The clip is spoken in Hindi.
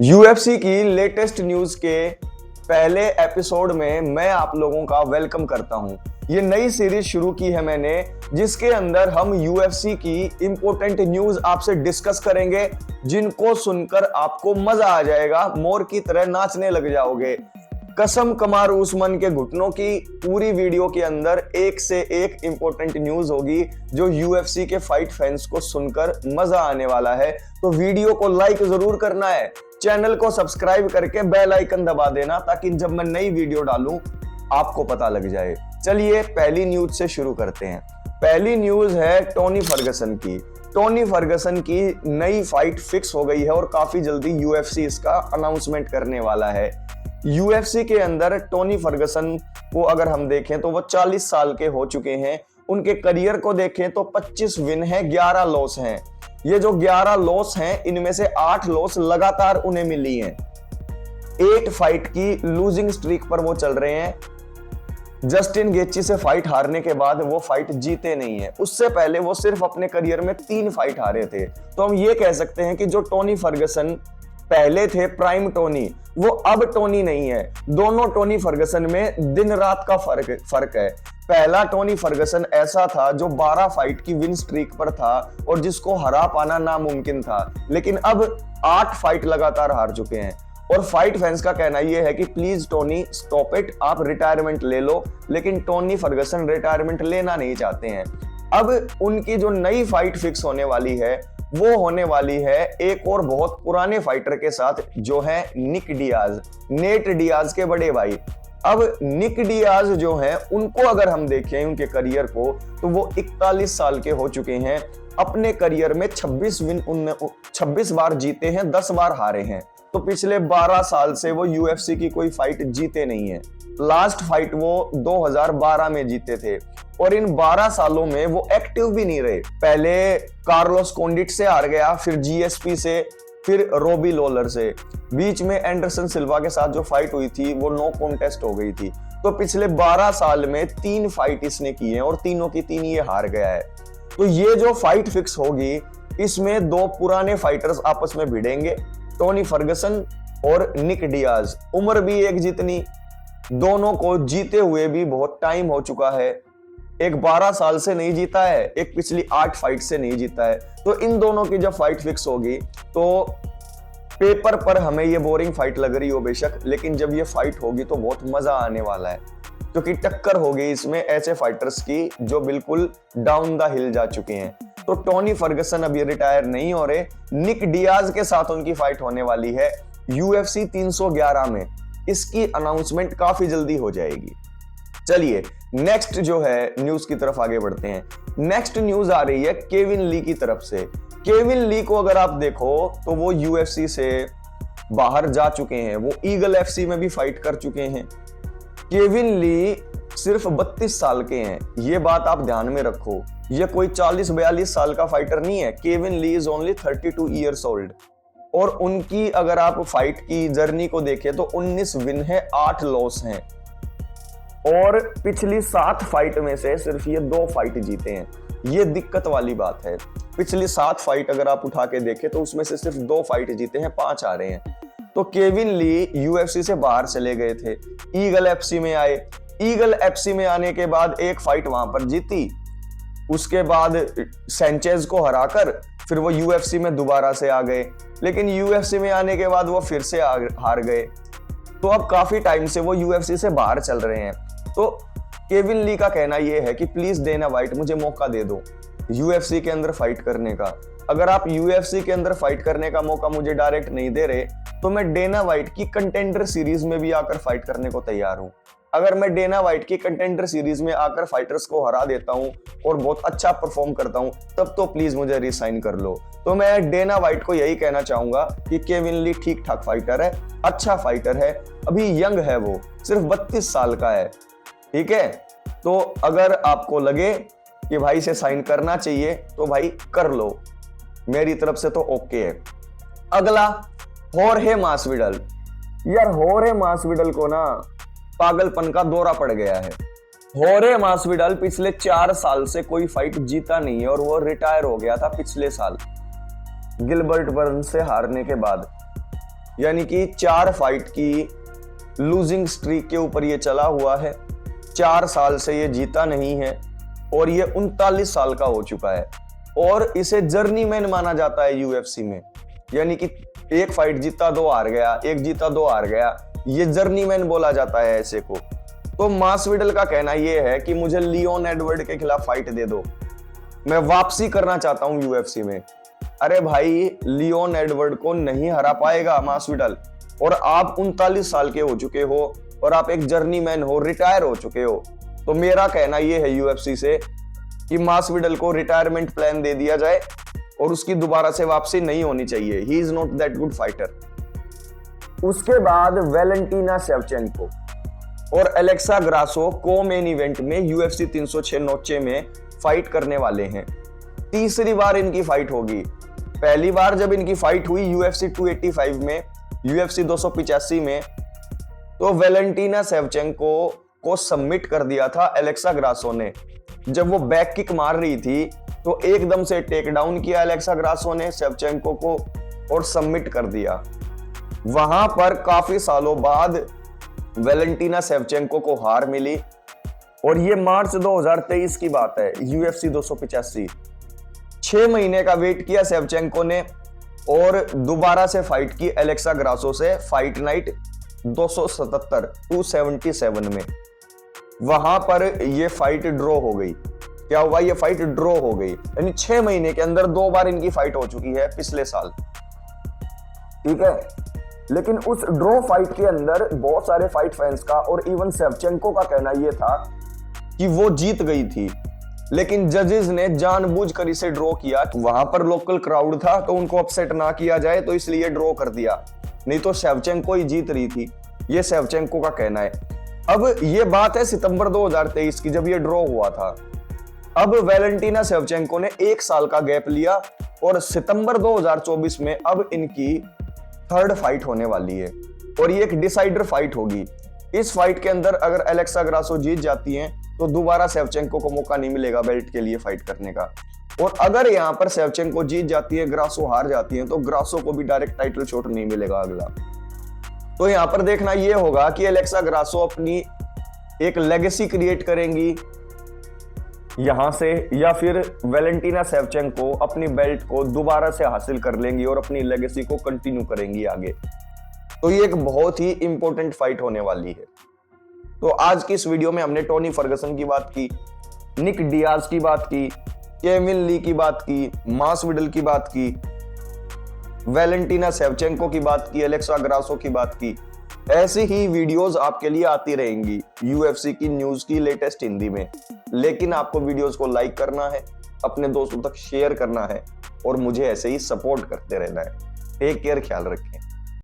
यूएफसी की लेटेस्ट न्यूज के पहले एपिसोड में मैं आप लोगों का वेलकम करता हूं। ये नई सीरीज शुरू की है मैंने, जिसके अंदर हम यूएफसी की इंपॉर्टेंट न्यूज आपसे डिस्कस करेंगे, जिनको सुनकर आपको मजा आ जाएगा, मोर की तरह नाचने लग जाओगे। कसम कमार उस्मान के घुटनों की पूरी वीडियो के अंदर एक से एक इंपॉर्टेंट न्यूज होगी, जो यूएफसी के फाइट फैंस को सुनकर मजा आने वाला है। तो वीडियो को लाइक जरूर करना है, चैनल को सब्सक्राइब करके बेल आइकन दबा देना, ताकि जब मैं नई वीडियो डालूं आपको पता लग जाए। चलिए पहली न्यूज से शुरू करते हैं। पहली न्यूज है टोनी फर्गसन की। टोनी फर्गसन की नई फाइट फिक्स हो गई है और काफी जल्दी यूएफसी इसका अनाउंसमेंट करने वाला है। यूएफसी के अंदर टोनी फर्गसन को अगर हम देखें तो वो 40 साल के हो चुके हैं। उनके करियर को देखें तो 25 विन है, 11 लॉस हैं। ये जो 11 लॉस हैं, इनमें से 8 लॉस लगातार उन्हें मिली हैं। 8 फाइट की लूजिंग स्ट्रीक पर वो चल रहे हैं। जस्टिन गेची से फाइट हारने के बाद वो फाइट जीते नहीं है। उससे पहले वो सिर्फ अपने करियर में 3 फाइट हारे थे। तो हम ये कह सकते हैं कि जो टोनी फर्गसन पहले थे प्राइम टोनी, वो अब टोनी नहीं है। दोनों टोनी फर्गसन में दिन रात का फर्क है। पहला टोनी फर्गसन ऐसा था जो 12 फाइट की विन स्ट्रीक पर था और जिसको हरा पाना नामुमकिन था, लेकिन अब 8 फाइट लगातार हार चुके हैं। और फाइट फैंस का कहना यह है कि प्लीज टोनी स्टॉप इट, आप रिटायरमेंट ले लो। लेकिन टोनी फर्गसन रिटायरमेंट लेना नहीं चाहते हैं। अब उनकी जो नई फाइट फिक्स होने वाली है वो होने वाली है एक और बहुत पुराने फाइटर के साथ, जो है निक डियाज, नेट डियाज के बड़े भाई। अब निक डियाज जो हैं, उनको अगर हम देखें उनके करियर को, तो वो 41 साल के हो चुके हैं। अपने करियर में 26 बार जीते हैं, 10 बार हारे हैं। तो पिछले 12 साल से वो यूएफसी की कोई फाइट जीते नहीं है। लास्ट फाइट वो 2012 में जीते थे और इन 12 सालों में वो एक्टिव भी नहीं रहे। पहले कार्लोस कोंडिट से हार गया, फिर जीएसपी से, फिर रोबी लॉलर से। बीच में एंडरसन सिल्वा के साथ जो फाइट हुई थी वो नो कॉन्टेस्ट हो गई थी। तो पिछले 12 साल में 3 फाइट इसने की है और तीनों की तीन ये हार गया है। तो ये जो फाइट फिक्स होगी, इसमें 2 पुराने फाइटर्स आपस में भिड़ेंगे, टोनी फर्गसन और निक डियाज। उम्र भी एक जितनी, दोनों को जीते हुए भी बहुत टाइम हो चुका है। एक 12 साल से नहीं जीता है, एक पिछली 8 फाइट से नहीं जीता है। तो इन दोनों की जब फाइट फिक्स होगी तो पेपर पर हमें ये बोरिंग फाइट लग रही हो बेशक, लेकिन जब ये फाइट होगी तो बहुत मजा आने वाला है, क्योंकि टक्कर होगी इसमें ऐसे फाइटर्स की जो बिल्कुल डाउन द हिल जा चुके हैं। तो टोनी फर्गसन अभी रिटायर नहीं हो रहे। निक डियाज के साथ उनकी फाइट होने वाली है यूएफसी 311 में। इसकी अनाउंसमेंट काफी जल्दी हो जाएगी। चलिए नेक्स्ट जो है न्यूज की तरफ आगे बढ़ते हैं। नेक्स्ट न्यूज आ रही है केविन ली की तरफ से। केविन ली को अगर आप देखो तो वो यूएफसी से बाहर जा चुके हैं। वो ईगल एफसी में भी फाइट कर चुके हैं। केविन ली सिर्फ 32 साल के हैं, ये बात आप ध्यान में रखो। ये कोई 40-42 साल का फाइटर नहीं है। Kevin Lee is only 32 years old. और उनकी अगर आप फाइट की जर्नी को देखें तो 19 विन है, 8 लॉस हैं और पिछली 7 फाइट में से सिर्फ ये 2 फाइट जीते हैं। ये दिक्कत वाली बात है। पिछली 7 फाइट अगर आप उठा के देखें तो उसमें से सिर्फ 2 फाइट जीते हैं, 5 आ रहे हैं। तो केविन ली यूएफसी से बाहर चले गए थे, ईगल एफसी में आए। ईगल एफसी में आने के बाद एक फाइट वहां पर जीती, उसके बाद सैंचेज को हराकर फिर वो यूएफसी में दोबारा से आ गए। लेकिन यूएफसी में आने के बाद वो फिर से हार गए। तो अब काफी टाइम से वो यूएफसी से बाहर चल रहे हैं। तो केविन ली का कहना यह है कि प्लीज डेना व्हाइट मुझे मौका दे दो यूएफसी के अंदर फाइट करने का। अगर आप यूएफसी के अंदर फाइट करने का मौका मुझे डायरेक्ट नहीं दे रहे तो मैं डेना व्हाइट की कंटेंडर सीरीज में भी आकर फाइट करने को तैयार हूं। अगर मैं डेना व्हाइट की कंटेंडर सीरीज में आकर फाइटर्स को हरा देता हूं और बहुत अच्छा परफॉर्म करता हूं, तब तो प्लीज मुझे रिसाइन कर लो। तो मैं डेना व्हाइट को यही कहना चाहूंगा कि केविन ली ठीक ठाक फाइटर है, अच्छा फाइटर है, अभी यंग है, वो सिर्फ 32 साल का है। ठीक है, तो अगर आपको लगे कि भाई से साइन करना चाहिए तो भाई कर लो, मेरी तरफ से तो ओके है। अगला होर्हे मासविडल। यार होर्हे मासविडल को ना पागलपन का दौरा पड़ गया है। होर्हे मासविडल पिछले 4 साल से कोई फाइट जीता नहीं है और वो रिटायर हो गया था पिछले साल गिलबर्ट बर्न्स से हारने के बाद। यानी कि 4 फाइट की लूजिंग स्ट्रीक के ऊपर ये चला हुआ है। 4 साल से ये जीता नहीं है और ये 39 साल का हो चुका है और इसे जर्नीमैन माना जाता है यूएफसी में। यानी कि एक फाइट जीता 2 हार गया, एक जीता 2 हार गया, ये जर्नीमैन बोला जाता है ऐसे को। तो मासविडल का कहना ये है कि मुझे लियोन एडवर्ड के खिलाफ फाइट दे दो, मैं वापसी करना चाहता हूं यूएफसी में। अरे भाई, लियोन एडवर्ड को नहीं हरा पाएगा मासविडल, और आप 39 साल के हो चुके हो और आप एक जर्नीमैन हो, रिटायर हो चुके हो। तो मेरा कहना यह है यूएफसी से कि मासविडल को रिटायरमेंट प्लान दे दिया जाए और उसकी दोबारा से वापसी नहीं होनी चाहिए। He is not that good fighter. उसके बाद वैलेंटीना शेवचेंको और एलेक्सा ग्रासो को मेन इवेंट में यूएफसी 306 नोचे में फाइट करने वाले हैं। तीसरी बार इनकी फाइट होगी। पहली बार जब इनकी फाइट हुई यूएफसी 285 में, यूएफसी 285 में, तो वैलेंटीना शेवचेंको को सबमिट कर दिया था एलेक्सा ग्रासो ने। जब वो बैक किक मार रही थी तो एकदम से टेक डाउन किया एलेक्सा ग्रासो ने शेवचेंको को और सबमिट कर दिया। वहां पर काफी सालों बाद वैलेंटीना शेवचेंको को हार मिली और ये मार्च 2023 की बात है। यूएफसी 285 6 महीने का वेट किया शेवचेंको ने और दोबारा से फाइट की एलेक्सा ग्रासो से फाइट नाइट 277 में। वहां पर ये फाइट ड्रॉ हो गई। क्या हुआ? ये फाइट ड्रॉ हो गई। यानी 6 महीने के अंदर 2 बार इनकी फाइट हो चुकी है पिछले साल। ठीक है, लेकिन उस ड्रॉ फाइट के अंदर बहुत सारे फाइट फैंस का और इवन शेवचेंको का कहना यह था कि वो जीत गई थी, लेकिन जजेस ने जानबूझकर इसे ड्रॉ किया। वहां पर लोकल क्राउड था तो उनको अपसेट ना किया जाए, तो इसलिए ड्रॉ कर दिया, नहीं तो शेवचेंको ही जीत रही थी। ये शेवचेंको का कहना है। अब ये बात है सितंबर 2023 की, जब ये ड्रॉ हुआ था। अब वैलेंटीना शेवचेंको ने 1 साल का गैप लिया और सितंबर 2024 में अब इनकी 3rd फाइट होने वाली है और ये एक डिसाइडर फाइट होगी। इस फाइट के अंदर अगर एलेक्सा ग्रासो जीत जाती हैं तो दोबारा शेवचेंको को मौका नहीं मिलेगा बेल्ट के लिए फाइट करने का, और अगर यहाँ पर शेवचेंको जीत जाती है, ग्रासो हार जाती है, तो ग्रासो को भी डायरेक्ट टाइटल शॉट नहीं मिलेगा अगला। तो यहाँ पर देखना यह होगा कि एलेक्सा ग्रासो अपनी एक लेगेसी क्रिएट करेंगी यहां से, या फिर वैलेंटीना शेवचेंको अपनी बेल्ट को दोबारा से हासिल कर लेंगी और अपनी लेगेसी को कंटिन्यू करेंगी आगे। तो ये एक बहुत ही इंपॉर्टेंट फाइट होने वाली है। तो आज की इस वीडियो में हमने टोनी फर्गसन की बात की, निक डियाज की बात की, केविन ली की बात की, मासविडल की बात की, वैलेंटीना शेवचेंको की बात की, एलेक्सा ग्रासो की बात की। ऐसी ही वीडियोस आपके लिए आती रहेंगी यूएफसी की न्यूज की लेटेस्ट हिंदी में। लेकिन आपको वीडियोस को लाइक करना है, अपने दोस्तों तक शेयर करना है और मुझे ऐसे ही सपोर्ट करते रहना है। टेक केयर, ख्याल रखें।